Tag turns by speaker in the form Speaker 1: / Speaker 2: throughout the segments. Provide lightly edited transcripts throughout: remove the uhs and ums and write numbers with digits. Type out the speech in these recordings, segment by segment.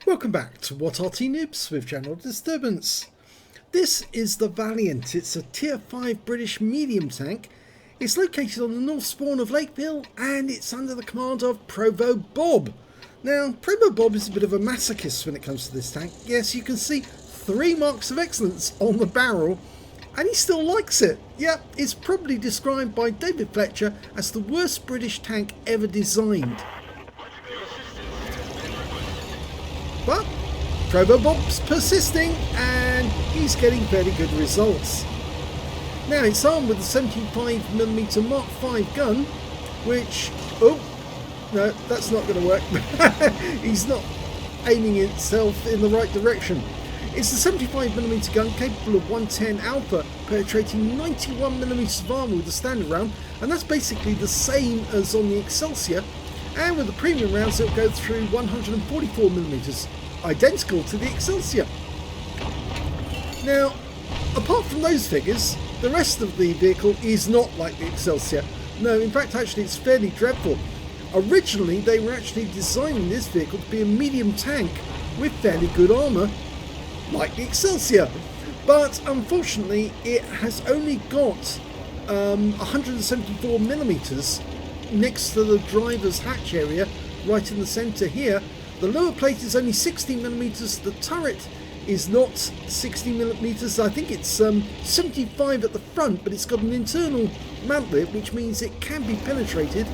Speaker 1: Welcome back to What Arty Noobs with General Disturbance. This is the Valiant. It's a tier 5 British medium tank. It's located on the north spawn of Lakeville and it's under the command of ProvoBob. Now, ProvoBob is a bit of a masochist when it comes to this tank. Yes, you can see 3 marks of excellence on the barrel and he still likes it. Yeah, it's probably described by David Fletcher as the worst British tank ever designed. But ProvoBob's persisting and he's getting very good results. Now it's armed with a 75mm Mark V gun, which, oh no, that's not going to work. He's not aiming itself in the right direction. It's a 75mm gun capable of 110 alpha, penetrating 91mm of armour with the standard round, and that's basically the same as on the Excelsior. And with the premium rounds it'll go through 144mm, identical to the Excelsior. Now, apart from those figures, the rest of the vehicle is not like the Excelsior. No, in fact, actually it's fairly dreadful. Originally, they were actually designing this vehicle to be a medium tank with fairly good armour, like the Excelsior. But unfortunately, it has only got 174mm next to the driver's hatch area, right in the centre here. The lower plate is only 60mm, the turret is not 60mm, I think it's 75 at the front, but it's got an internal mantlet, which means it can be penetrated.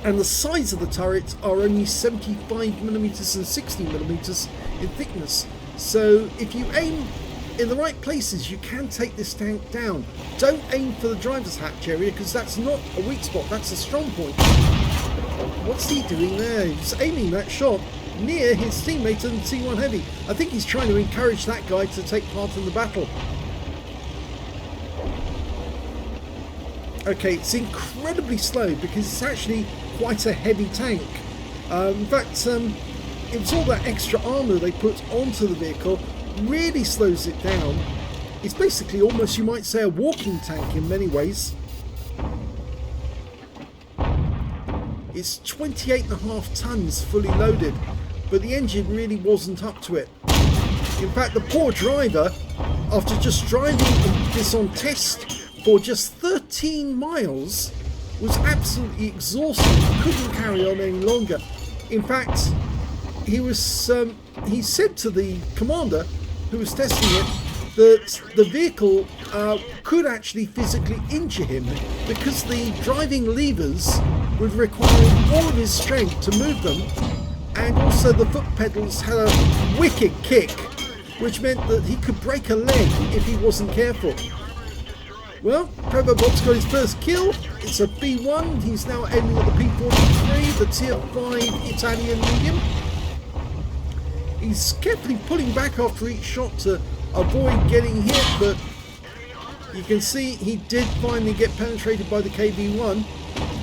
Speaker 1: And the sides of the turret are only 75mm and 60mm in thickness. So if you aim in the right places, you can take this tank down. Don't aim for the driver's hatch area, because that's not a weak spot, that's a strong point. What's he doing there? He's aiming that shot near his teammate in T1 Heavy. I think he's trying to encourage that guy to take part in the battle. Okay, it's incredibly slow because it's actually quite a heavy tank. In fact, it was all that extra armour they put onto the vehicle really slows it down. It's basically almost, you might say, a walking tank in many ways. It's 28.5 tonnes fully loaded, but the engine really wasn't up to it. In fact, the poor driver, after just driving this on test for just 13 miles, was absolutely exhausted, couldn't carry on any longer. In fact, he said to the commander who was testing it that the vehicle could actually physically injure him because the driving levers would require all of his strength to move them, and also the foot pedals had a wicked kick, which meant that he could break a leg if he wasn't careful. Well, ProvoBob's got his first kill. It's a B1. He's now aiming at the P43, the tier 5 Italian medium. He's carefully pulling back after each shot to avoid getting hit, but you can see he did finally get penetrated by the KV1,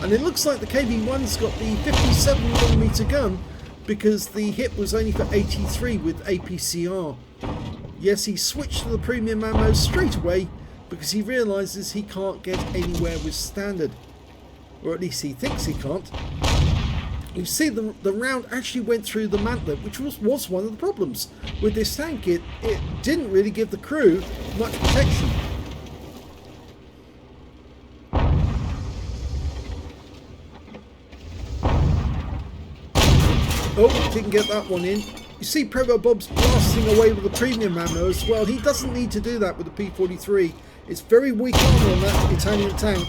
Speaker 1: and it looks like the KV1's got the 57mm gun because the hit was only for 83 with APCR. Yes, he switched to the premium ammo straight away because he realises he can't get anywhere with standard, or at least he thinks he can't. You see, the round actually went through the mantlet, which was one of the problems with this tank. It didn't really give the crew much protection. Oh, didn't get that one in. You see ProvoBob's blasting away with the premium ammo as well. He doesn't need to do that with the P43. It's very weak armour on that Italian tank.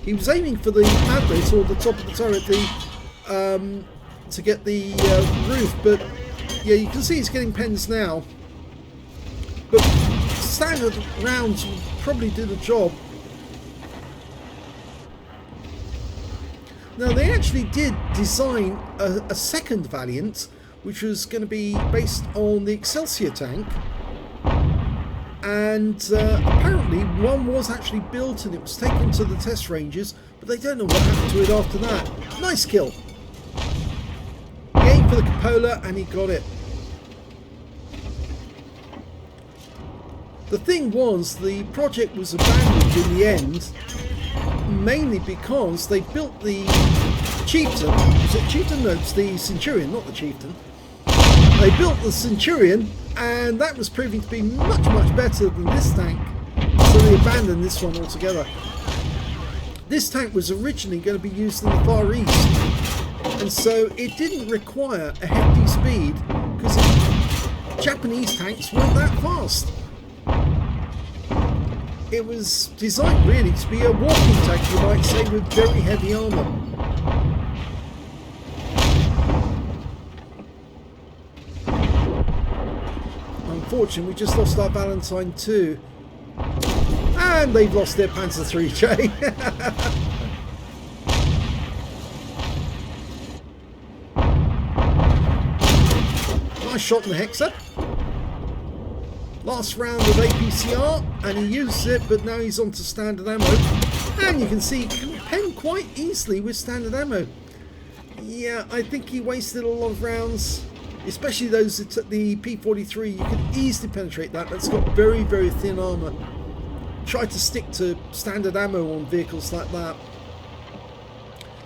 Speaker 1: He was aiming for the mantlet, or the top of the turret, to get the roof, but yeah, you can see he's getting pens now. But standard rounds will probably do the job. Now, they actually did design a second Valiant, which was going to be based on the Excelsior tank. And apparently one was actually built and it was taken to the test ranges, but they don't know what happened to it after that. Nice kill. He aimed for the cupola and he got it. The thing was, the project was abandoned in the end, mainly because they built the Chieftain, was it Chieftain? No, it's the Centurion, not the Chieftain. They built the Centurion, and that was proving to be much, much better than this tank, so they abandoned this one altogether. This tank was originally going to be used in the Far East, and so it didn't require a hefty speed, because Japanese tanks weren't that fast. It was designed really to be a walking tank, you might say, with very heavy armour. Unfortunately, we just lost our Valentine too. And they've lost their Panzer IIIJ. Nice shot in the Hexer. Last round of APCR, and he used it, but now he's on to standard ammo. And you can see he can pen quite easily with standard ammo. Yeah, I think he wasted a lot of rounds. Especially those at the P43, you can easily penetrate that. That's got very, very thin armour. Try to stick to standard ammo on vehicles like that.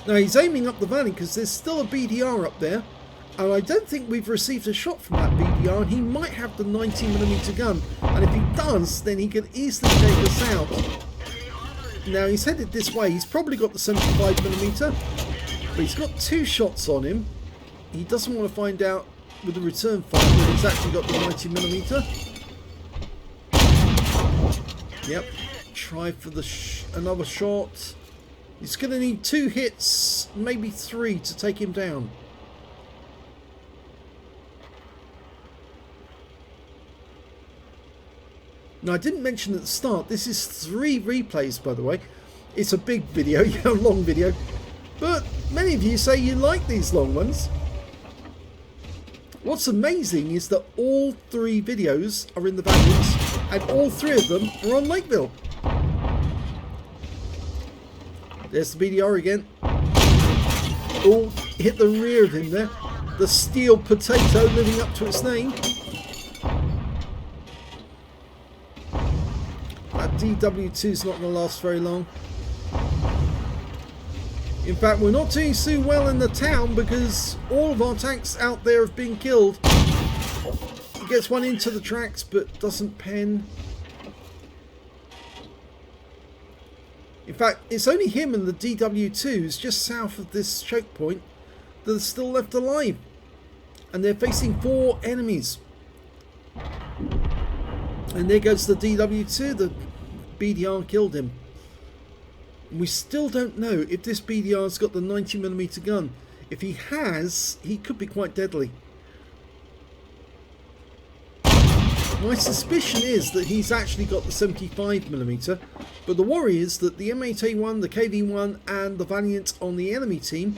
Speaker 1: Now he's aiming up the valley because there's still a BDR up there. And I don't think we've received a shot from that BDR. And he might have the 90mm gun. And if he does, then he could easily take us out. Now he's headed this way. He's probably got the 75mm. But he's got 2 shots on him. He doesn't want to find out with the return fire that he's actually got the 90mm. Yep, try for the another shot. He's going to need 2 hits, maybe 3 to take him down. Now I didn't mention at the start, this is 3 replays by the way. It's a big video, a long video. But many of you say you like these long ones. What's amazing is that all 3 videos are in the Valiant, and all 3 of them are on Lakeville. There's the BDR again. Oh, hit the rear of him there. The steel potato living up to its name. That DW2 is not going to last very long. In fact, we're not doing so well in the town because all of our tanks out there have been killed. He gets one into the tracks but doesn't pen. In fact, it's only him and the DW2s just south of this choke point that are still left alive. And they're facing 4 enemies. And there goes the DW2, the BDR killed him. We still don't know if this BDR's got the 90mm gun. If he has, he could be quite deadly. My suspicion is that he's actually got the 75mm, but the worry is that the M8A1, the KV1 and the Valiant on the enemy team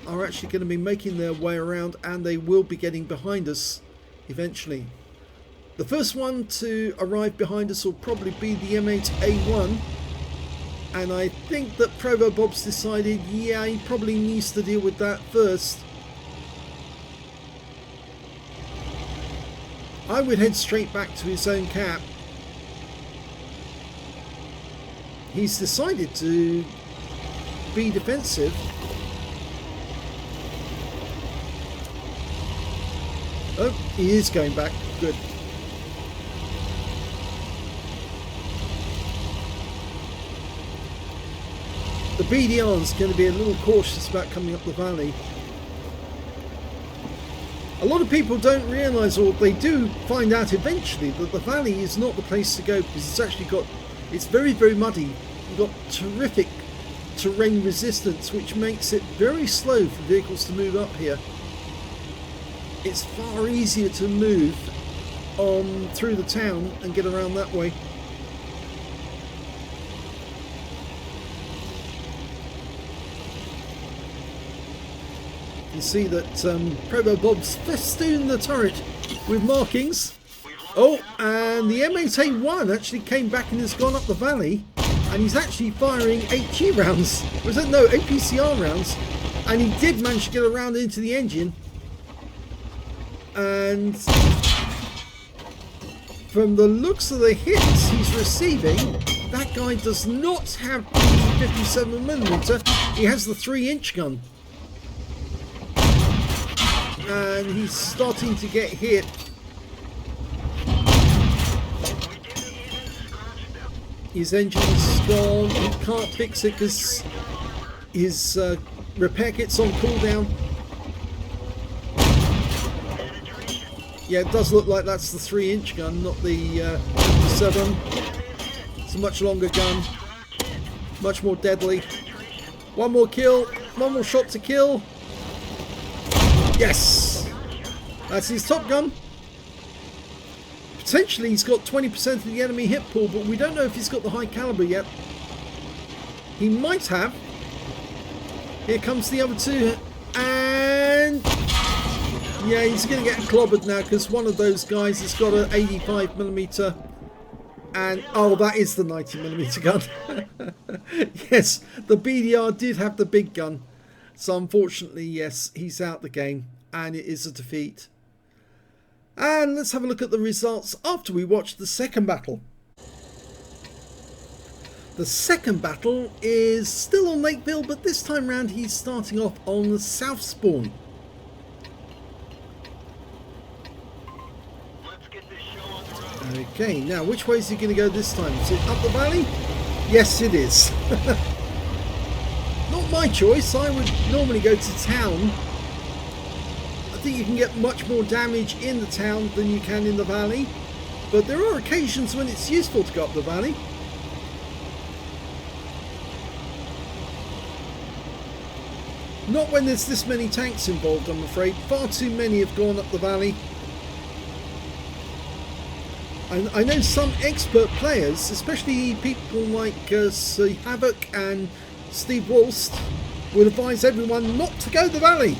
Speaker 1: are actually going to be making their way around, and they will be getting behind us eventually. The first one to arrive behind us will probably be the M8A1. And I think that ProvoBob's decided, yeah, he probably needs to deal with that first. I would head straight back to his own cap. He's decided to be defensive. Oh, he is going back. Good. The BDR is going to be a little cautious about coming up the valley. A lot of people don't realise, or they do find out eventually, that the valley is not the place to go because it's actually got, it's very, very muddy. You've got terrific terrain resistance, which makes it very slow for vehicles to move up here. It's far easier to move through the town and get around that way. You see that ProvoBob's festooned the turret with markings. Oh, and the M8A1 actually came back and has gone up the valley, and he's actually firing HE rounds. Was it? No, APCR rounds. And he did manage to get around into the engine. And from the looks of the hits he's receiving, that guy does not have the 57mm. He has the 3-inch gun. and he's starting to get hit. His engine's gone. He can't fix it because his repair kit's on cooldown. Yeah, it does look like that's the 3-inch gun, not the 7. It's a much longer gun, much more deadly. One more kill, one more shot to kill. Yes! That's his top gun. Potentially he's got 20% of the enemy hit pool, but we don't know if he's got the high caliber yet. He might have. Here comes the other two, and yeah, he's going to get clobbered now because one of those guys has got an 85mm, and oh, that is the 90mm gun. Yes, the BDR did have the big gun, so unfortunately, yes, he's out the game, and it is a defeat. And let's have a look at the results after we watch the second battle. The second battle is still on Lakeville, but this time round he's starting off on the south spawn. Okay, now which way is he going to go this time? Is it up the valley? Yes, it is. Not my choice. I would normally go to town. I think you can get much more damage in the town than you can in the valley, but there are occasions when it's useful to go up the valley. Not when there's this many tanks involved, I'm afraid. Far too many have gone up the valley. And I know some expert players, especially people like Sir Havoc and Steve Walst, would advise everyone not to go the valley.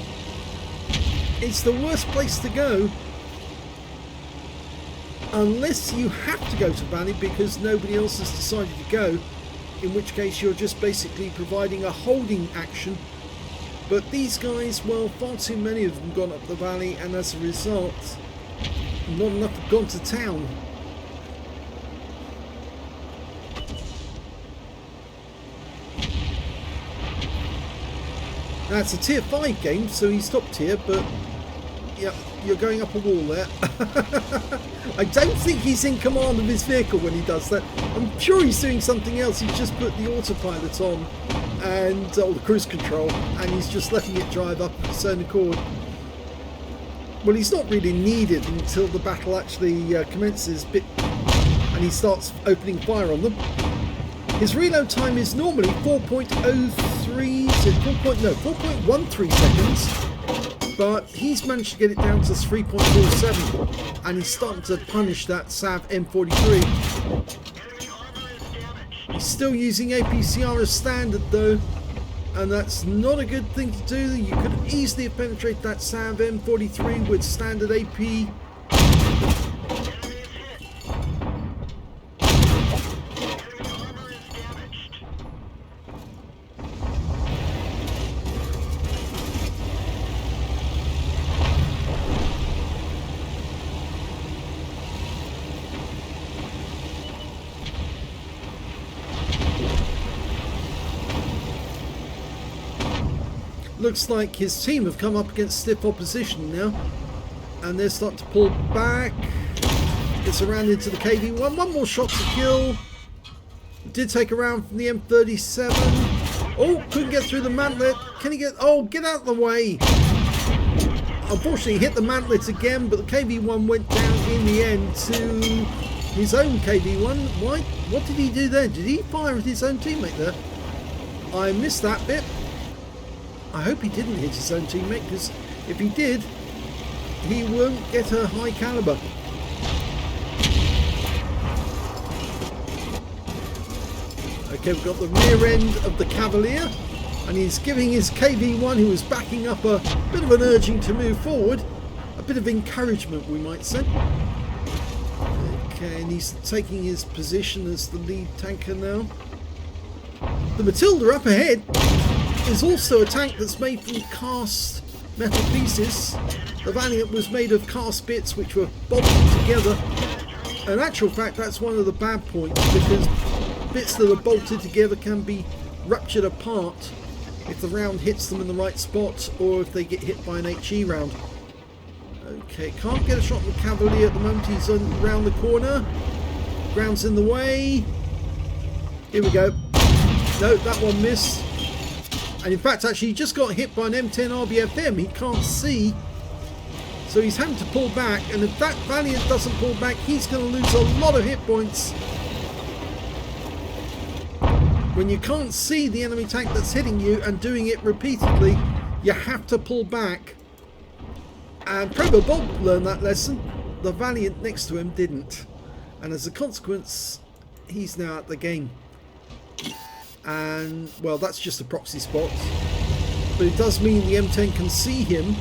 Speaker 1: It's the worst place to go unless you have to go to valley because nobody else has decided to go, in which case you're just basically providing a holding action. But these guys, well, far too many of them gone up the valley, and as a result, not enough have gone to town. That's a tier 5 game, so he's top tier, but yeah, you're going up a wall there. I don't think he's in command of his vehicle when he does that. I'm sure he's doing something else. He's just put the autopilot on, and or the cruise control, and he's just letting it drive up of its own accord. Well, he's not really needed until the battle actually commences, and he starts opening fire on them. His reload time is normally 4.13 seconds, but he's managed to get it down to 3.47, and he's starting to punish that SAV M43. He's still using APCR as standard though, and that's not a good thing to do. You could easily have penetrated that SAV M43 with standard AP. Looks like his team have come up against stiff opposition now, and they're starting to pull back. Gets around into the KV-1. One more shot to kill. Did take a round from the M37. Oh, couldn't get through the mantlet. Can he get... Oh, get out of the way. Unfortunately, he hit the mantlet again, but the KV-1 went down in the end to his own KV-1. Why? What did he do there? Did he fire at his own teammate there? I missed that bit. I hope he didn't hit his own teammate, because if he did, he won't get a high caliber. Okay, we've got the rear end of the Cavalier, and he's giving his KV-1, who was backing up, a bit of an urging to move forward, a bit of encouragement, we might say. Okay, and he's taking his position as the lead tanker now. The Matilda up ahead is also a tank that's made from cast metal pieces. The Valiant was made of cast bits which were bolted together. In actual fact, that's one of the bad points, because bits that are bolted together can be ruptured apart if the round hits them in the right spot, or if they get hit by an HE round. Okay, can't get a shot on the Cavalier at the moment. He's around the corner. Ground's in the way. Here we go. No, that one missed. And in fact, actually, he just got hit by an M10 RBFM. He can't see. So he's having to pull back. And if that Valiant doesn't pull back, he's going to lose a lot of hit points. When you can't see the enemy tank that's hitting you and doing it repeatedly, you have to pull back. And ProvoBob learned that lesson. The Valiant next to him didn't. And as a consequence, he's now at the game. And, well, that's just a proxy spot. But it does mean the M10 can see him.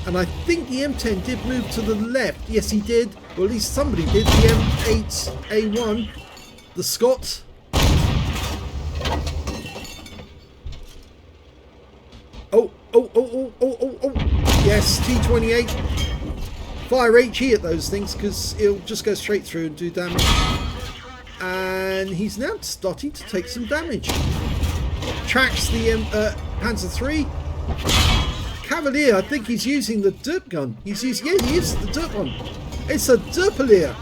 Speaker 1: And I think the M10 did move to the left. Yes, he did. Well, at least somebody did. The M8A1. The Scot. Oh. Yes, T28. Fire HE at those things because it'll just go straight through and do damage. And he's now starting to take some damage. Tracks the Panzer III. Cavalier, I think he's using the derp gun. He's using, yeah, he is the derp one. It's a derpalier.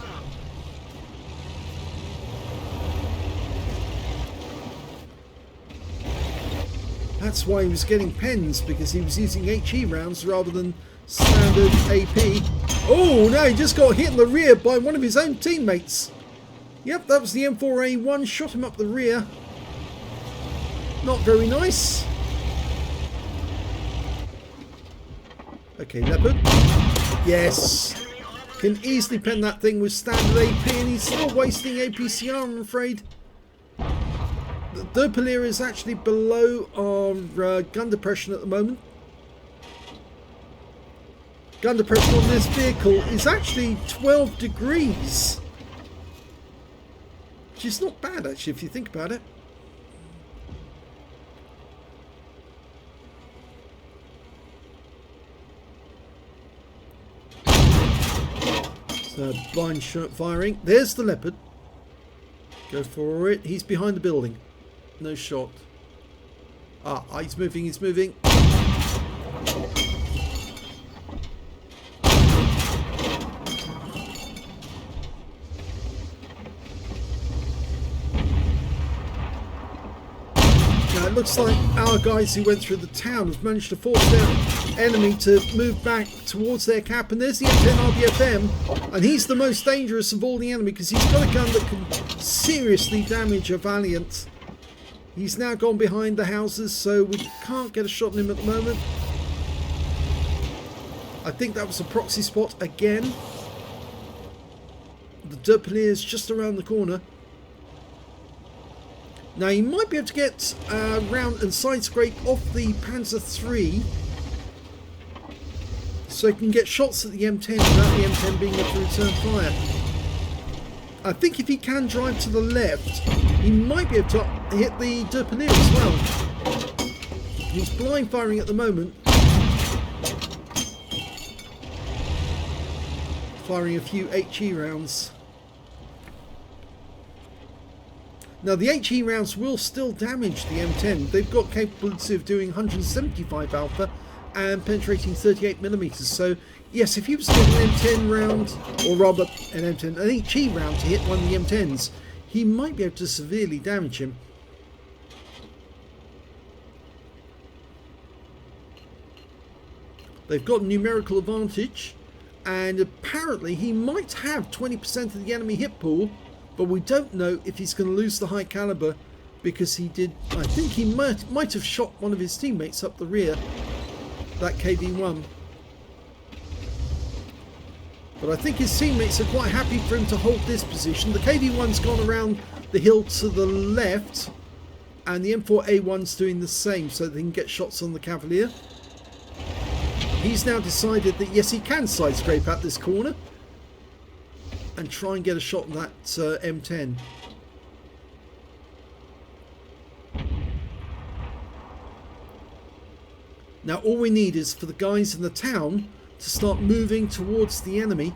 Speaker 1: That's why he was getting pens, because he was using HE rounds rather than standard AP. Oh, no, he just got hit in the rear by one of his own teammates. Yep, that was the M4A1, shot him up the rear. Not very nice. Okay, Leopard. Yes. Can easily pen that thing with standard AP, and he's still wasting APCR, I'm afraid. The Derpalier is actually below our gun depression at the moment. Gun depression on this vehicle is actually 12 degrees. Which is not bad, actually, if you think about it. So, blind shot firing. There's the Leopard. Go for it. He's behind the building. No shot. Ah, he's moving, he's moving. Now it looks like our guys who went through the town have managed to force their enemy to move back towards their cap, and there's the M10 RBFM, and he's the most dangerous of all the enemy because he's got a gun that can seriously damage a Valiant. He's now gone behind the houses, so we can't get a shot on him at the moment. I think that was a proxy spot again. The Derpalier is just around the corner. Now he might be able to get round and side scrape off the Panzer III, so he can get shots at the M10 without the M10 being able to return fire. I think if he can drive to the left, he might be able to hit the Derpalier as well. He's blind firing at the moment. Firing a few HE rounds. Now the HE rounds will still damage the M10. They've got capability of doing 175 alpha and penetrating 38mm. So yes, if he was to get an M10 round, or rather an HE round to hit one of the M10s, he might be able to severely damage him. They've got numerical advantage, and apparently he might have 20% of the enemy hit pool, but we don't know if he's going to lose the high caliber, because he did, I think he might have shot one of his teammates up the rear, that KV-1. But I think his teammates are quite happy for him to hold this position. The KV-1's gone around the hill to the left, and the M4A1's doing the same, so they can get shots on the Cavalier. He's now decided that yes, he can side scrape out this corner and try and get a shot on that M10. Now all we need is for the guys in the town to start moving towards the enemy.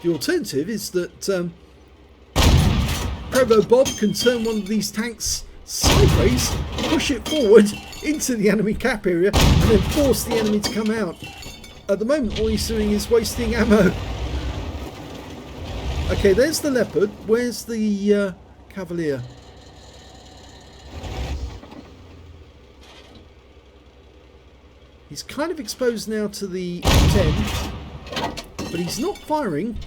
Speaker 1: The alternative is that ProvoBob can turn one of these tanks sideways, push it forward into the enemy cap area, and then force the enemy to come out. At the moment, all he's doing is wasting ammo. Okay, there's the Leopard. Where's the Cavalier? He's kind of exposed now to the M10, but he's not firing.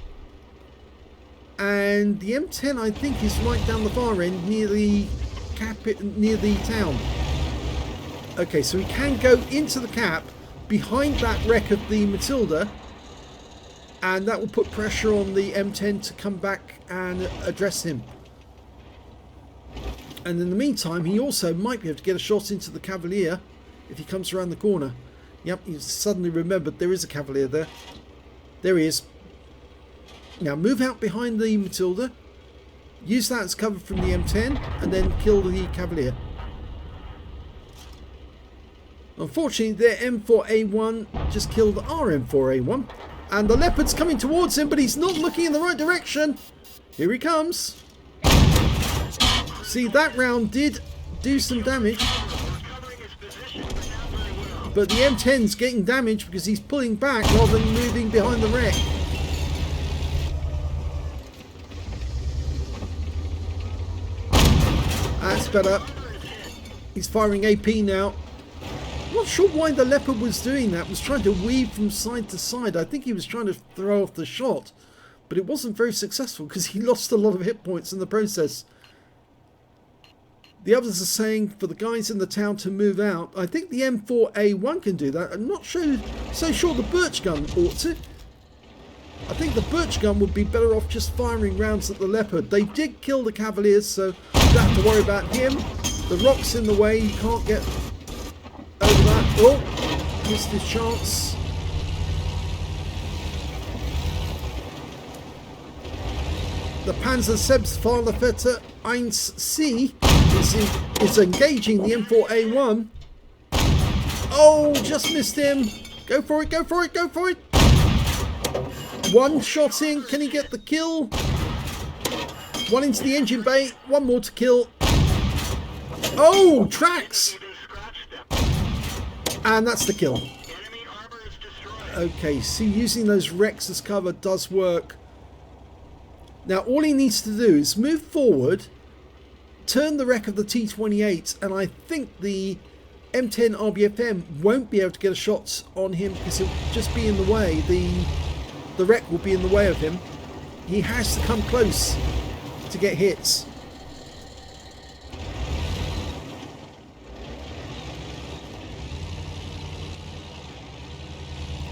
Speaker 1: And the M10, I think, is right down the far end near the town. Okay, so he can go into the cap behind that wreck of the Matilda, and that will put pressure on the M10 to come back and address him. And in the meantime, he also might be able to get a shot into the Cavalier if he comes around the corner. Yep, he's suddenly remembered there is a Cavalier there. There he is. Now move out behind the Matilda, use that as cover from the M10, and then kill the Cavalier. Unfortunately, their M4A1 just killed our M4A1, and the Leopard's coming towards him, but he's not looking in the right direction. Here he comes. See, that round did do some damage, but the M10's getting damaged because he's pulling back rather than moving behind the wreck. That's better. He's firing AP now. Not sure why the Leopard was doing that. Was trying to weave from side to side. I think he was trying to throw off the shot, but it wasn't very successful because he lost a lot of hit points in the process. The others are saying for the guys in the town to move out. I think the M4A1 can do that. I'm not so sure the Birch gun ought to. I think the Birch gun would be better off just firing rounds at the Leopard. They did kill the Cavaliers, so you don't have to worry about him. The rock's in the way. You can't get over that. Oh, missed his chance. The Panzer Selbstfahrerfette 1C is engaging the M4A1. Oh, just missed him. Go for it, go for it, go for it. One shot in. Can he get the kill? One into the engine bay. One more to kill. Oh, tracks. And that's the kill. Okay, see, using those wrecks as cover does work. Now, all he needs to do is move forward, turn the wreck of the T-28, and I think the M10 RBFM won't be able to get a shot on him because he'll just be in the way. The wreck will be in the way of him. He has to come close to get hits.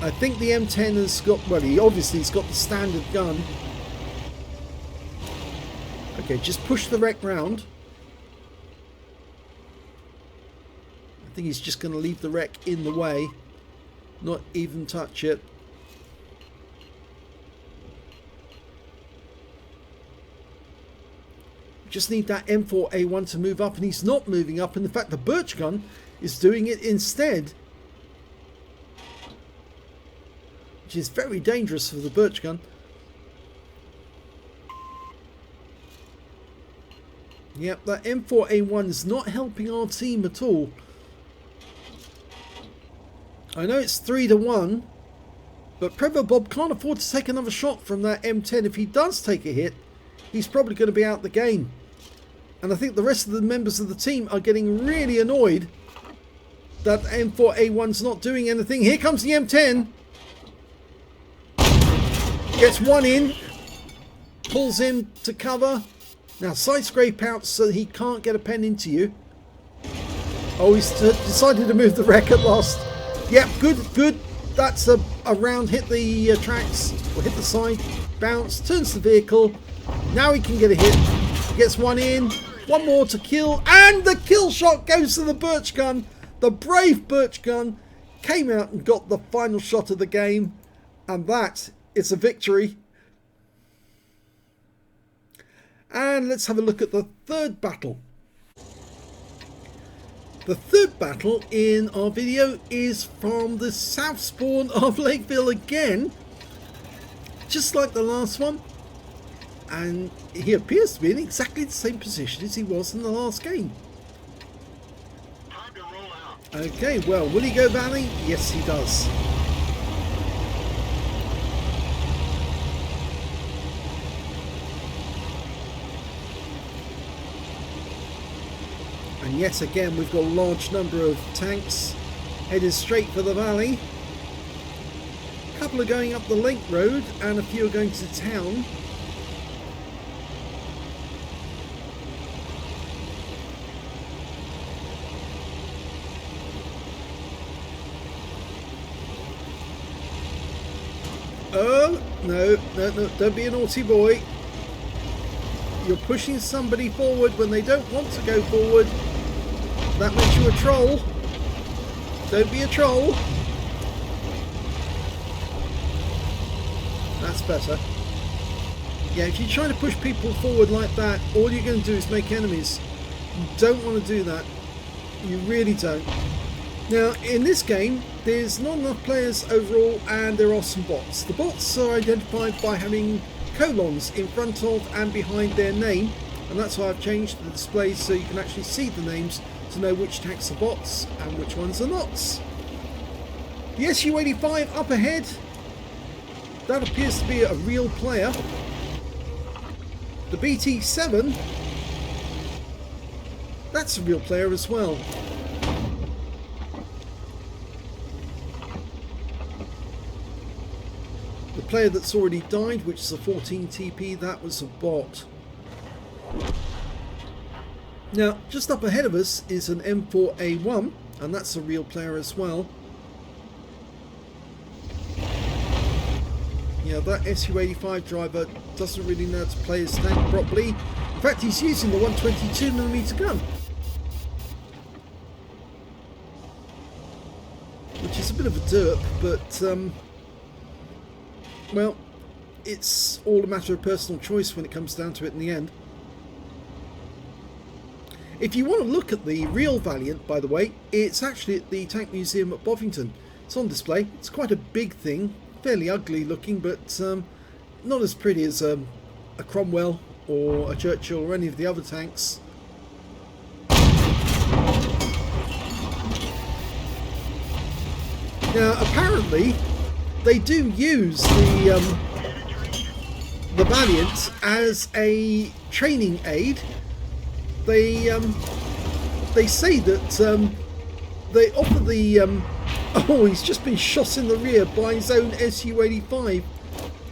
Speaker 1: I think the M10 has got, well, he obviously has got the standard gun. Okay, just push the wreck round. I think he's just going to leave the wreck in the way, not even touch it. Just need that M4A1 to move up, and he's not moving up, and in fact the Birch gun is doing it instead, which is very dangerous for the Birch gun. Yep, that M4A1 is not helping our team at all. I know it's 3-1, but ProvoBob can't afford to take another shot from that M10. If he does take a hit, he's probably going to be out the game. And I think the rest of the members of the team are getting really annoyed that M4A1's not doing anything. Here comes the M10. Gets one in. Pulls him to cover. Now side scrape out so he can't get a pen into you. Oh, he's decided to move the wreck at last. Yep, good. That's a round hit the tracks, or hit the side, bounce, turns the vehicle. Now he can get a hit. Gets one in, one more to kill, and the kill shot goes to the Birch gun. The brave Birch gun came out and got the final shot of the game, and that is a victory. And let's have a look at the third battle. The third battle in our video is from the south spawn of Lakeville again, just like the last one, and he appears to be in exactly the same position as he was in the last game. Okay, well, will he go Valley? Yes, he does. And yet again, we've got a large number of tanks headed straight for the valley. A couple are going up the link road and a few are going to town. Oh, no, don't be a naughty boy. You're pushing somebody forward when they don't want to go forward. That makes you a troll. Don't be a troll. That's better. Yeah, if you're trying to push people forward like that, all you're going to do is make enemies. You don't want to do that. You really don't. Now, in this game, there's not enough players overall, and there are some bots. The bots are identified by having colons in front of and behind their name, and that's why I've changed the display so you can actually see the names to know which tanks are bots and which ones are not. The Su-85 up ahead, that appears to be a real player. The BT-7, that's a real player as well. The player that's already died, which is a 14 TP, that was a bot. Now, just up ahead of us is an M4A1, and that's a real player as well. Yeah, that Su-85 driver doesn't really know how to play his tank properly. In fact, he's using the 122mm gun, which is a bit of a derp, but well, it's all a matter of personal choice when it comes down to it in the end. If you want to look at the real Valiant, by the way, it's actually at the Tank Museum at Bovington. It's on display. It's quite a big thing, fairly ugly looking, but not as pretty as a Cromwell or a Churchill or any of the other tanks. Now, apparently, they do use the Valiant as a training aid. They say that they offer the oh, he's just been shot in the rear by his own Su-85.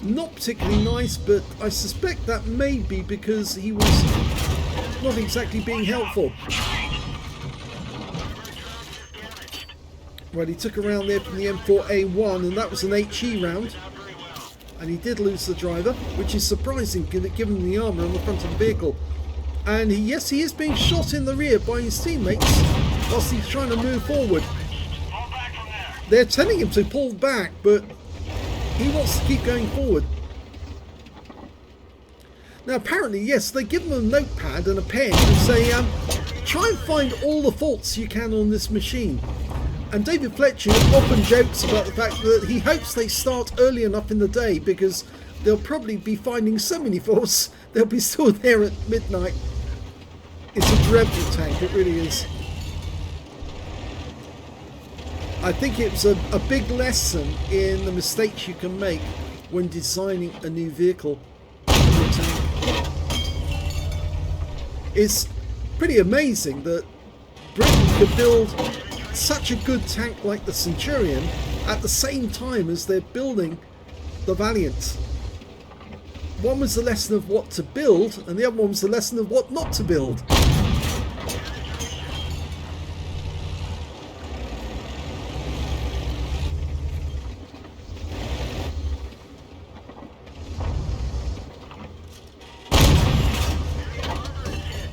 Speaker 1: Not particularly nice, but I suspect that may be because he was not exactly being helpful. Well, he took a round there from the M4A1, and that was an HE round, and he did lose the driver, which is surprising given the armour on the front of the vehicle. And yes, he is being shot in the rear by his teammates whilst he's trying to move forward. They're telling him to pull back, but he wants to keep going forward. Now, apparently, yes, they give him a notepad and a pen and say, try and find all the faults you can on this machine. And David Fletcher often jokes about the fact that he hopes they start early enough in the day, because they'll probably be finding so many faults, they'll be still there at midnight. It's a dreadful tank, it really is. I think it was a big lesson in the mistakes you can make when designing a new vehicle for your tank. It's pretty amazing that Britain could build such a good tank like the Centurion at the same time as they're building the Valiant. One was the lesson of what to build, and the other one was the lesson of what not to build.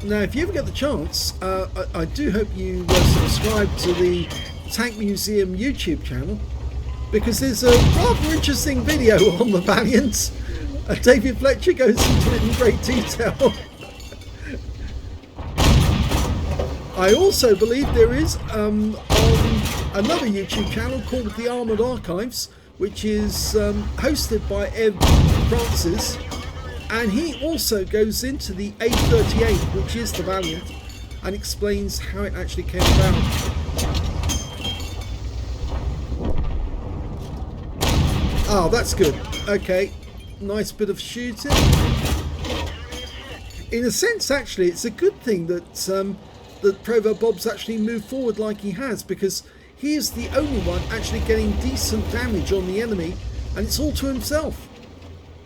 Speaker 1: Now, if you ever get the chance, I do hope you subscribe to the Tank Museum YouTube channel, because there's a rather interesting video on the Valiant. David Fletcher goes into it in great detail. I also believe there is on another YouTube channel called The Armoured Archives, which is hosted by Ed Francis, and he also goes into the A38, which is the Valiant, and explains how it actually came about. Oh, that's good. Okay, nice bit of shooting. In a sense, actually, it's a good thing that that ProvoBob's actually moved forward like he has, because he is the only one actually getting decent damage on the enemy, and it's all to himself.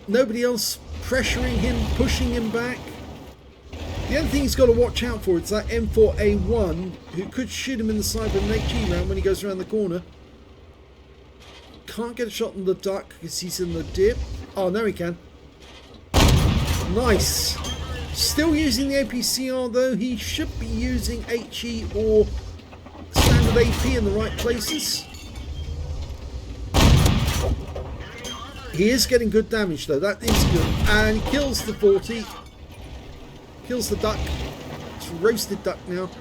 Speaker 1: Nobody else pressuring him, pushing him back. The only thing he's got to watch out for is that M4A1, who could shoot him in the side with an HE round when he goes around the corner. Can't get a shot on the duck because he's in the dip. Oh, no, he can. Nice. Still using the APCR though. He should be using HE or standard AP in the right places. He is getting good damage though. That is good. And he kills the 40. Kills the duck. It's roasted duck now.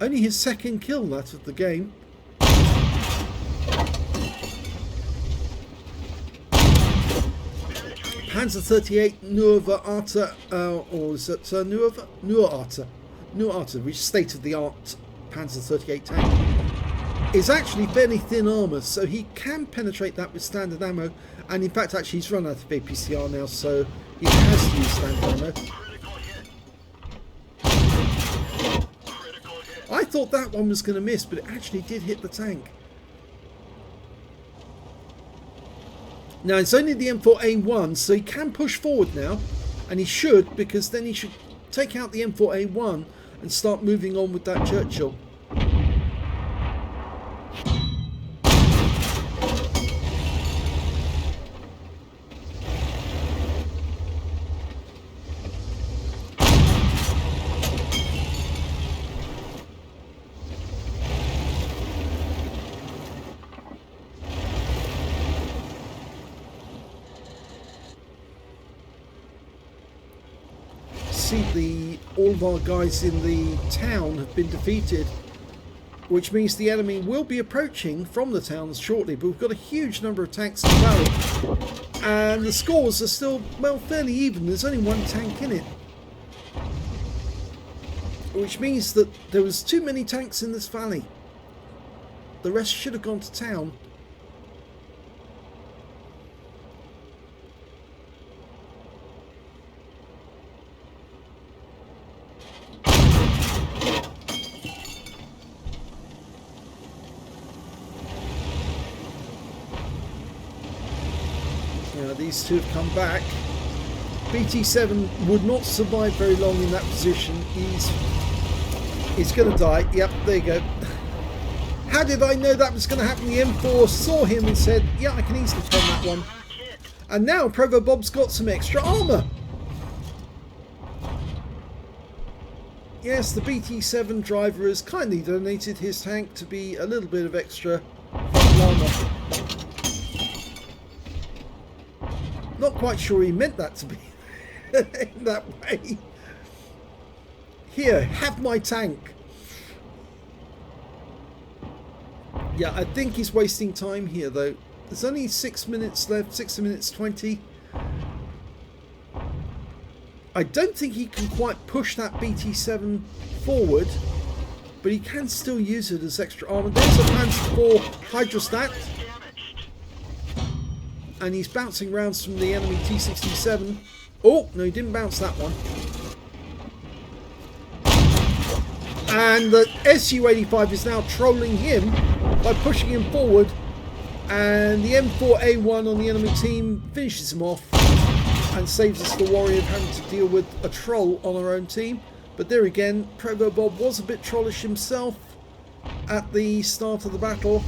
Speaker 1: Only his second kill, that of the game. Panzer 38 1AR-M, or is it 1AR-M, which is state-of-the-art Panzer 38 tank, is actually fairly thin armour, so he can penetrate that with standard ammo. And in fact, actually, he's run out of APCR now, so he has to use standard ammo. I thought that one was going to miss, but it actually did hit the tank. Now, it's only the M4A1, so he can push forward now. And he should, because then he should take out the M4A1 and start moving on with that Churchill. All of our guys in the town have been defeated, which means the enemy will be approaching from the towns shortly, but we've got a huge number of tanks in the valley, and the scores are still, well, fairly even. There's only one tank in it, which means that there was too many tanks in this valley. The rest should have gone to town. These two have come back. BT7 would not survive very long in that position. He's going to die. Yep, there you go. How did I know that was going to happen? The M4 saw him and said, yeah, I can easily turn that one. And now ProvoBob's got some extra armour. Yes, the BT7 driver has kindly donated his tank to be a little bit of extra armour. Not quite sure he meant that to be in that way. Here, have my tank. Yeah, I think he's wasting time here though. There's only 6 minutes left, 6 minutes 20. I don't think he can quite push that BT7 forward, but he can still use it as extra armor. There's a Panzer IV hydrostat. And he's bouncing rounds from the enemy T-67. Oh, no, he didn't bounce that one. And the Su-85 is now trolling him by pushing him forward. And the M4A1 on the enemy team finishes him off and saves us the worry of having to deal with a troll on our own team. But there again, ProvoBob was a bit trollish himself at the start of the battle.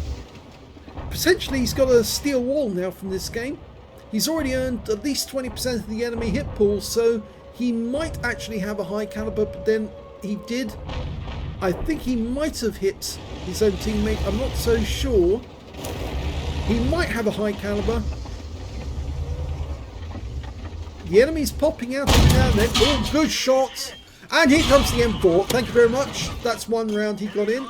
Speaker 1: Potentially he's got a steel wall now from this game. He's already earned at least 20% of the enemy hit pool, so he might actually have a high caliber, but then he did. I think he might have hit his own teammate. I'm not so sure. He might have a high caliber. The enemy's popping out every now and then. Oh, good shot. And here comes the M4. Thank you very much. That's one round he got in.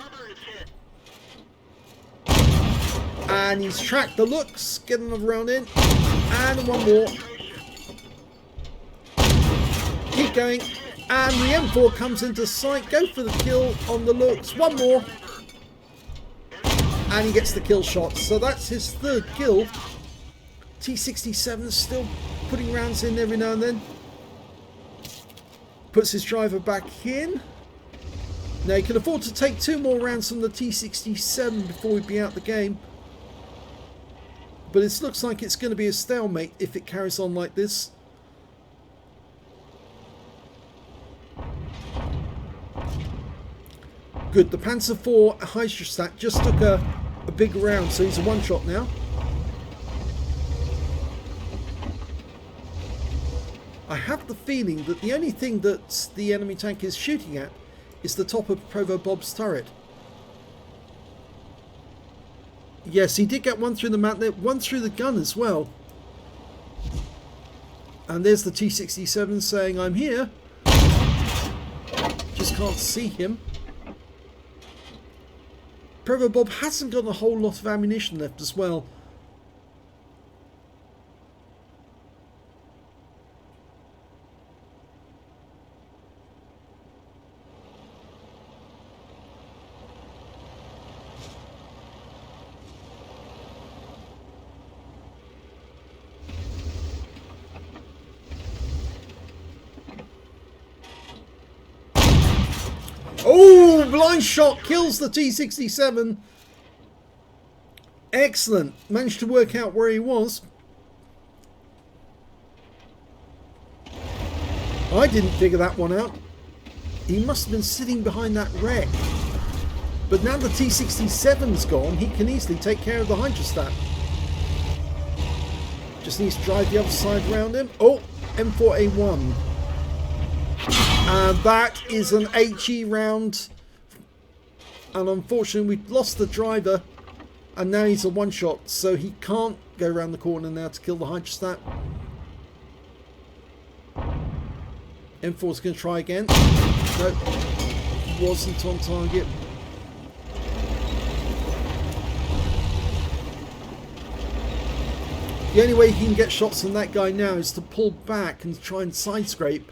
Speaker 1: And he's tracked the looks, get another round in, and one more. Keep going, and the M4 comes into sight, go for the kill on the looks, one more, And he gets the kill shot. So that's his third kill. T67 still putting rounds in every now and then. Puts his driver back in. Now he can afford to take 2 more rounds from the T67 before we be out the game. But it looks like it's going to be a stalemate if it carries on like this. Good. The Panzer IV Hydrostat just took a big round, so he's a one-shot now. I have the feeling that the only thing that the enemy tank is shooting at is the top of ProvoBob's turret. Yes, he did get one through the mount, one through the gun as well. And there's the T67 saying, I'm here. Just can't see him. ProvoBob hasn't got a whole lot of ammunition left as well. Oh, blind shot kills the T67. Excellent. Managed to work out where he was. I didn't figure that one out. He must have been sitting behind that wreck. But now the T67's gone, he can easily take care of the Hydrostat. Just needs to drive the other side around him. Oh, M4A1. And that is an HE round. And unfortunately we've lost the driver. And now he's a one-shot. So he can't go around the corner now to kill the Hydrostat. M4's going to try again. Nope. Wasn't on target. The only way he can get shots on that guy now is to pull back and try and side scrape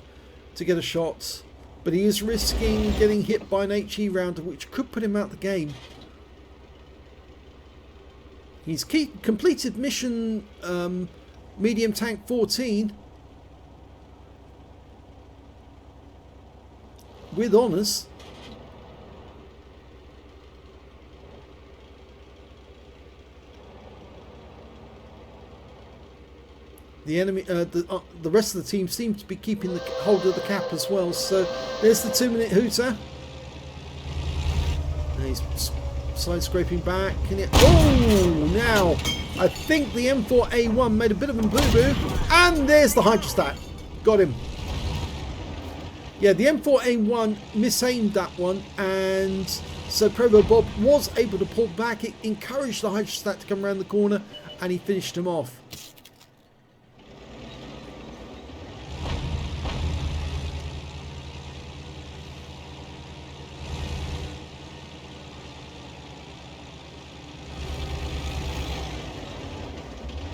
Speaker 1: to get a shot, but he is risking getting hit by an HE rounder, which could put him out the game. He's completed mission medium tank 14 with honours. The enemy, the rest of the team seem to be keeping the hold of the cap as well. So there's the 2-minute hooter. And he's side scraping back. Oh, now I think the M4A1 made a bit of a boo-boo, and there's the Hydrostat. Got him. Yeah, the M4A1 misaimed that one, and so ProvoBob was able to pull back. It encouraged the Hydrostat to come around the corner, and he finished him off.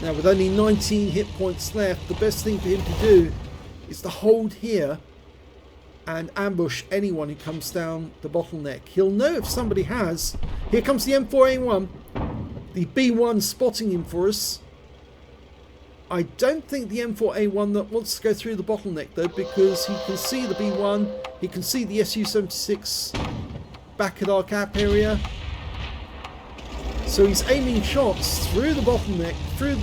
Speaker 1: Now with only 19 hit points left, the best thing for him to do is to hold here and ambush anyone who comes down the bottleneck. He'll know if somebody has. Here comes the M4A1. The B1 spotting him for us. I don't think the M4A1 that wants to go through the bottleneck though, because he can see the B1, he can see the Su-76 back at our cap area. So he's aiming shots through the bottleneck, through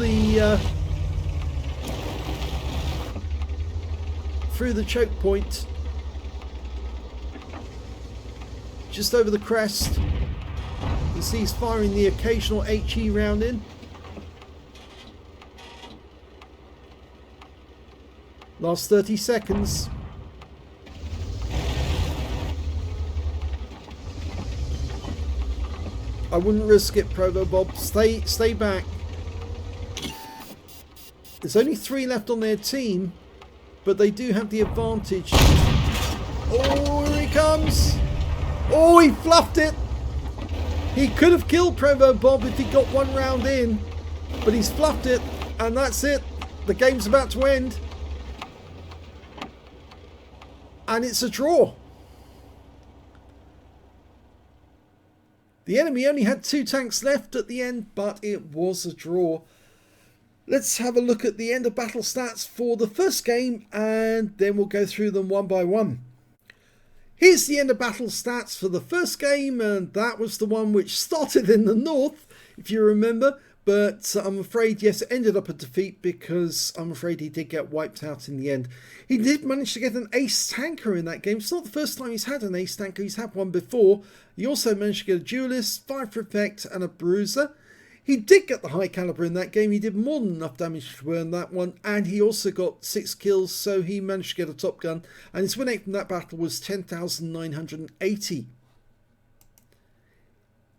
Speaker 1: the choke point, just over the crest. You can see he's firing the occasional HE round in. Last 30 seconds. I wouldn't risk it, ProvoBob. Stay back. There's only 3 left on their team, but they do have the advantage. Oh, here he comes. Oh, he fluffed it. He could have killed ProvoBob if he got 1 round in, but he's fluffed it, and that's it. The game's about to end. And it's a draw. The enemy only had 2 tanks left at the end, but it was a draw. Let's have a look at the end of battle stats for the first game, and then we'll go through them one by one. Here's the end of battle stats for the first game, and that was the one which started in the north, if you remember. But I'm afraid, yes, it ended up a defeat because I'm afraid he did get wiped out in the end. He did manage to get an ace tanker in that game. It's not the first time he's had an ace tanker. He's had one before. He also managed to get a duelist, fire for effect, and a bruiser. He did get the high caliber in that game. He did more than enough damage to earn that one. And he also got 6 kills, so he managed to get a top gun. And his win rate from that battle was 10,980.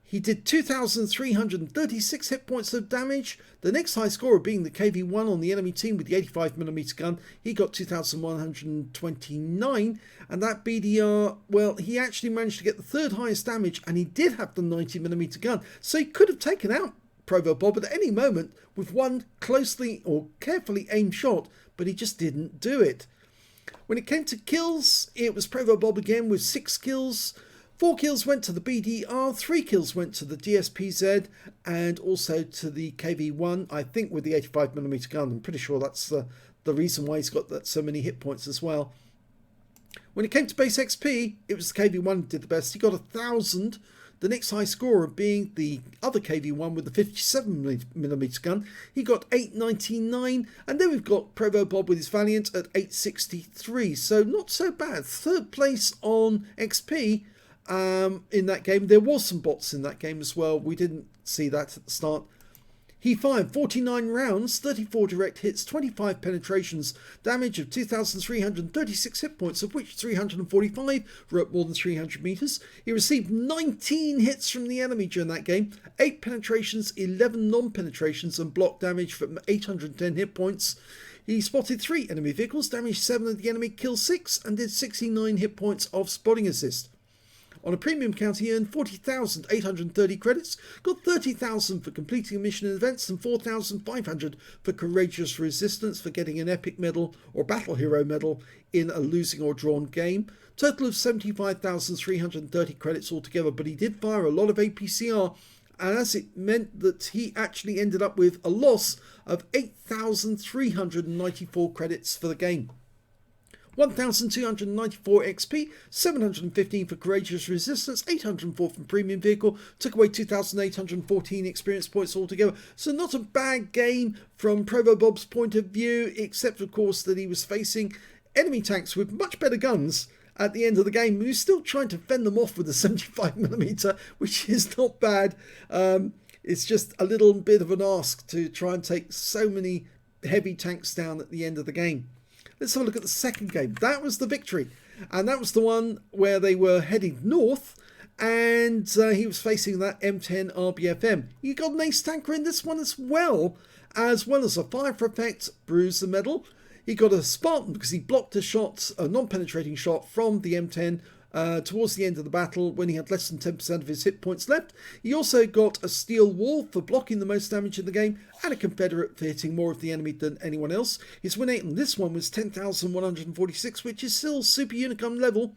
Speaker 1: He did 2,336 hit points of damage. The next high scorer being the KV-1 on the enemy team with the 85mm gun. He got 2,129. And that BDR, well, he actually managed to get the 3rd highest damage, and he did have the 90mm gun. So he could have taken out ProvoBob at any moment with one closely or carefully aimed shot, but he just didn't do it. When it came to kills, it was ProvoBob again with 6 kills. 4 kills went to the BDR, 3 kills went to the DSPZ, and also to the KV-1, I think with the 85mm gun. I'm pretty sure that's the reason why he's got that so many hit points as well. When it came to base XP, it was the KV-1 who did the best. He got 1,000. The next high scorer being the other KV-1 with the 57mm gun. He got 899. And then we've got ProvoBob with his Valiant at 863. So not so bad. 3rd place on XP. In that game. There was some bots in that game as well. We didn't see that at the start. He fired 49 rounds, 34 direct hits, 25 penetrations, damage of 2,336 hit points, of which 345 were at more than 300 meters. He received 19 hits from the enemy during that game, 8 penetrations, 11 non-penetrations, and block damage for 810 hit points. He spotted 3 enemy vehicles, damaged 7 of the enemy, killed 6, and did 69 hit points of spotting assist. On a premium count, he earned 40,830 credits, got 30,000 for completing a mission in events, and 4,500 for courageous resistance for getting an epic medal or battle hero medal in a losing or drawn game. Total of 75,330 credits altogether, but he did fire a lot of APCR, and as it meant that he actually ended up with a loss of 8,394 credits for the game. 1,294 XP, 715 for courageous resistance, 804 from premium vehicle, took away 2,814 experience points altogether. So not a bad game from ProvoBob's point of view, except of course that he was facing enemy tanks with much better guns at the end of the game. He was still trying to fend them off with a 75mm, which is not bad. It's just a little bit of an ask to try and take so many heavy tanks down at the end of the game. Let's have a look at the second game. That was the victory. And that was the one where they were heading north. And he was facing that M10 RBFM. He got an ace tanker in this one as well as a fire for effect bruiser medal. He got a Spartan because he blocked a shot, a non-penetrating shot from the M10 towards the end of the battle when he had less than 10% of his hit points left. He also got a steel wall for blocking the most damage in the game, and a Confederate for hitting more of the enemy than anyone else. His win rate on this one was 10,146, which is still super unicum level.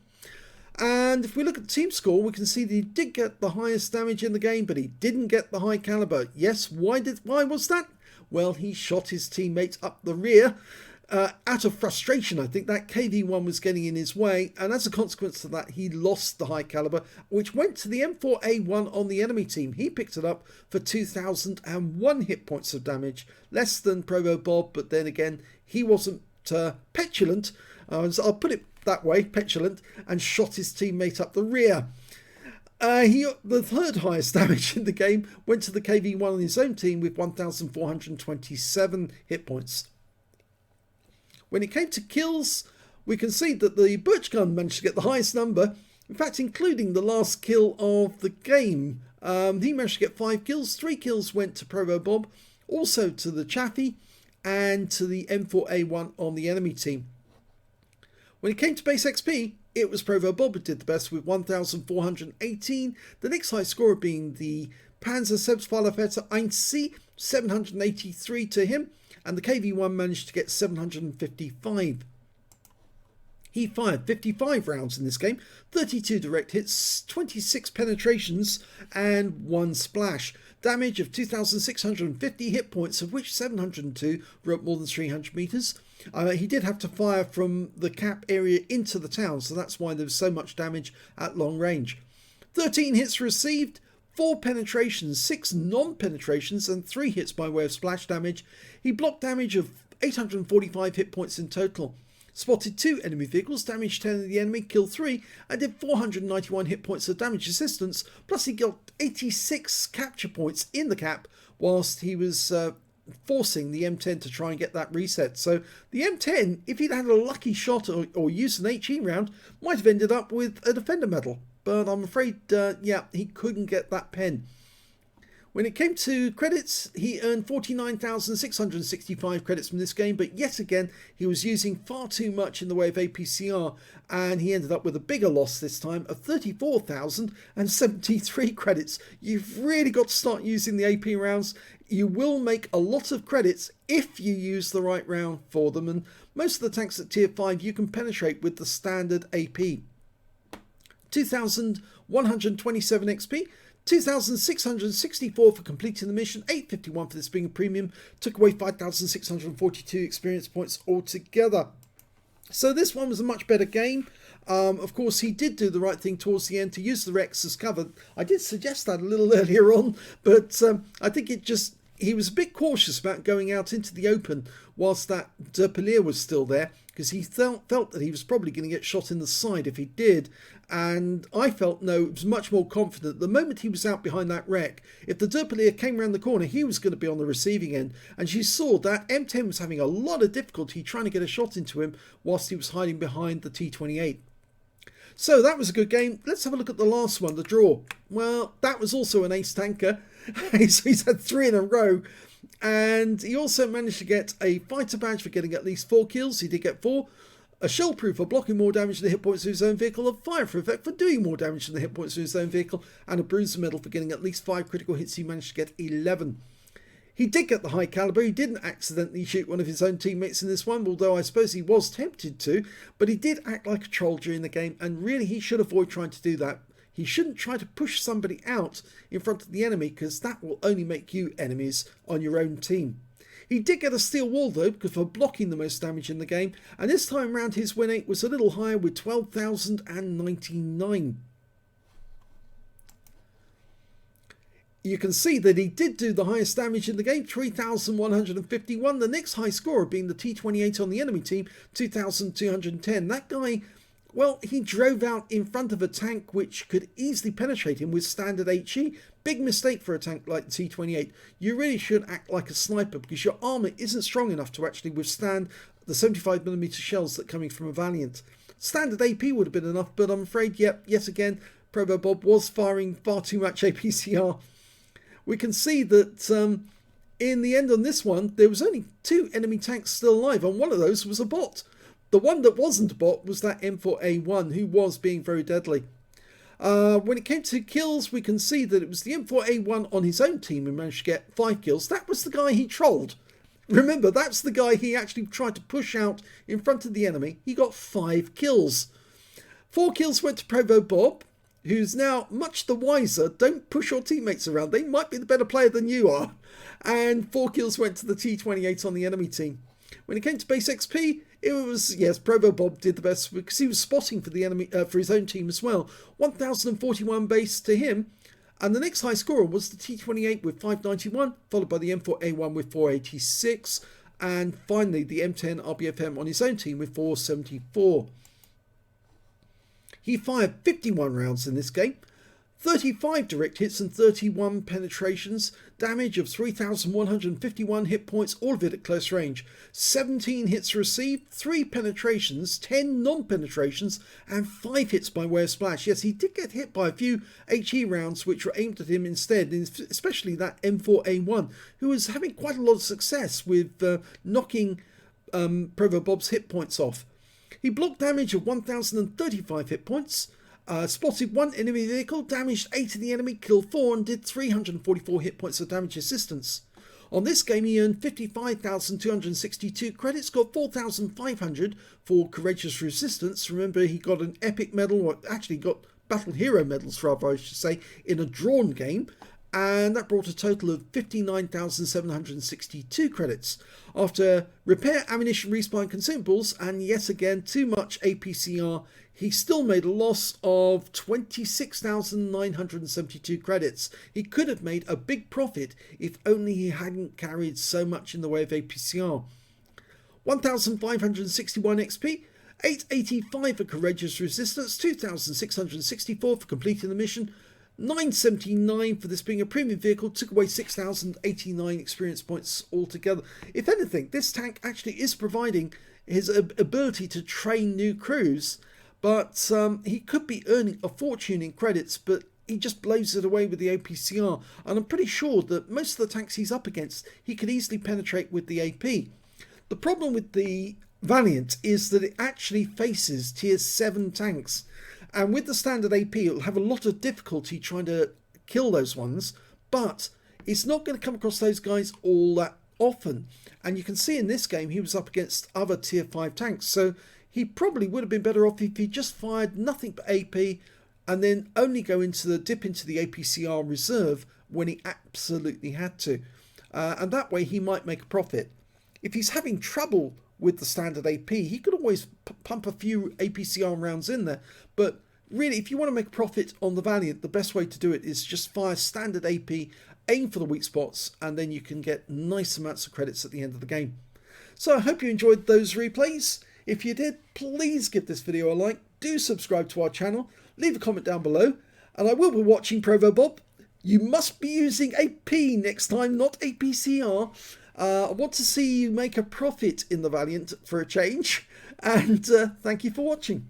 Speaker 1: And if we look at the team score, we can see that he did get the highest damage in the game, but he didn't get the high caliber. Yes, why was that? Well, he shot his teammates up the rear. Out of frustration, I think that KV-1 was getting in his way, and as a consequence of that, he lost the high caliber, which went to the M4A1 on the enemy team. He picked it up for 2,001 hit points of damage, less than ProvoBob, but then again, he wasn't petulant, I'll put it that way, petulant, and shot his teammate up the rear. The 3rd highest damage in the game went to the KV-1 on his own team with 1,427 hit points. When it came to kills, we can see that the Birch gun managed to get the highest number, in fact including the last kill of the game. He managed to get 5 kills, 3 kills went to ProvoBob, also to the Chaffee and to the M4A1 on the enemy team. When it came to base XP, it was ProvoBob who did the best with 1,418, the next high scorer being the Panzer Selbstfallerfetter 1C, 783 to him. And the KV-1 managed to get 755. He fired 55 rounds in this game, 32 direct hits, 26 penetrations and 1 splash. Damage of 2,650 hit points, of which 702 were up more than 300 meters. He did have to fire from the cap area into the town, so that's why there was so much damage at long range. 13 hits received, 4 penetrations, 6 non-penetrations and 3 hits by way of splash damage. He blocked damage of 845 hit points in total. Spotted 2 enemy vehicles, damaged 10 of the enemy, killed 3, and did 491 hit points of damage assistance, plus he got 86 capture points in the cap whilst he was forcing the M10 to try and get that reset. So the M10, if he'd had a lucky shot or used an HE round, might have ended up with a Defender medal. But I'm afraid, yeah, he couldn't get that pen. When it came to credits, he earned 49,665 credits from this game, but yet again, he was using far too much in the way of APCR, and he ended up with a bigger loss this time of 34,073 credits. You've really got to start using the AP rounds. You will make a lot of credits if you use the right round for them, and most of the tanks at tier 5 you can penetrate with the standard AP. 2,127 XP, 2,664 for completing the mission, 851 for this being a premium, took away 5,642 experience points altogether. So this one was a much better game. Of course, he did do the right thing towards the end to use the Rex as cover. I did suggest that a little earlier on, but I think he was a bit cautious about going out into the open whilst that Derpelier was still there, because he felt that he was probably going to get shot in the side if he did. And I felt, no, it was much more confident. The moment he was out behind that wreck, if the Derpelier came around the corner, he was going to be on the receiving end. And you saw that M10 was having a lot of difficulty trying to get a shot into him whilst he was hiding behind the T28. So that was a good game. Let's have a look at the last one, the draw. Well, that was also an ace tanker. So he's had 3 in a row. And he also managed to get a fighter badge for getting at least 4 kills. He did get 4. A shell proof for blocking more damage than the hit points of his own vehicle. A fire for effect for doing more damage than the hit points of his own vehicle. And a bruiser medal for getting at least 5 critical hits. He managed to get 11. He did get the high caliber. He didn't accidentally shoot one of his own teammates in this one, although I suppose he was tempted to. But he did act like a troll during the game, and really he should avoid trying to do that. He shouldn't try to push somebody out in front of the enemy, because that will only make you enemies on your own team. He did get a steel wall though, because for blocking the most damage in the game, and this time round his win rate was a little higher with 12,099. You can see that he did do the highest damage in the game, 3,151. The next high scorer being the T28 on the enemy team, 2,210. That guy, well, he drove out in front of a tank which could easily penetrate him with standard HE. Big mistake for a tank like the T28. You really should act like a sniper, because your armour isn't strong enough to actually withstand the 75mm shells that are coming from a Valiant. Standard AP would have been enough, but I'm afraid, yet again, ProvoBob was firing far too much APCR. We can see that in the end on this one, there was only 2 enemy tanks still alive, and one of those was a bot. The one that wasn't a bot was that M4A1, who was being very deadly. When it came to kills, we can see that it was the M4A1 on his own team who managed to get 5 kills. That was the guy he trolled. Remember, that's the guy he actually tried to push out in front of the enemy. He got 5 kills. 4 kills went to ProvoBob, who's now much the wiser. Don't push your teammates around. They might be the better player than you are. And 4 kills went to the T28 on the enemy team. When it came to base XP, it was, yes, ProvoBob did the best because he was spotting for the enemy, for his own team as well. 1,041 base to him. And the next high scorer was the T28 with 591, followed by the M4A1 with 486. And finally, the M10 RBFM on his own team with 474. He fired 51 rounds in this game, 35 direct hits and 31 penetrations, damage of 3,151 hit points, all of it at close range, 17 hits received, 3 penetrations, 10 non-penetrations, and 5 hits by way of splash. Yes, he did get hit by a few HE rounds which were aimed at him instead, especially that M4A1, who was having quite a lot of success with knocking ProvoBob's hit points off. He blocked damage of 1,035 hit points, spotted 1 enemy vehicle, damaged 8 of the enemy, killed 4, and did 344 hit points of damage assistance. On this game, he earned 55,262 credits, got 4,500 for Courageous Resistance. Remember, he got an Epic medal, or actually got Battle Hero medals, rather, I should say, in a drawn game. And that brought a total of 59,762 credits. After repair, ammunition, respawn, consumables, and yet again too much APCR, he still made a loss of 26,972 credits. He could have made a big profit if only he hadn't carried so much in the way of APCR. 1,561 XP, 885 for Courageous Resistance, 2,664 for completing the mission, 979 for this being a premium vehicle, took away 6,089 experience points altogether. If anything, this tank actually is providing his ability to train new crews, but he could be earning a fortune in credits, but he just blows it away with the APCR, and I'm pretty sure that most of the tanks he's up against, he could easily penetrate with the AP. The problem with the Valiant is that it actually faces tier 7 tanks. And with the standard AP, it'll have a lot of difficulty trying to kill those ones, but it's not going to come across those guys all that often. And you can see in this game, he was up against other tier 5 tanks, so he probably would have been better off if he just fired nothing but AP and then only dip into the APCR reserve when he absolutely had to. And that way he might make a profit. If he's having trouble with the standard AP, he could always pump a few APCR rounds in there, but really if you want to make a profit on the Valiant, the best way to do it is just fire standard AP, aim for the weak spots, and then you can get nice amounts of credits at the end of the game. So I hope you enjoyed those replays. If you did, please give this video a like, do subscribe to our channel, leave a comment down below, and I will be watching ProvoBob. You must be using AP next time, not APCR. I want to see you make a profit in the Valiant for a change, and thank you for watching.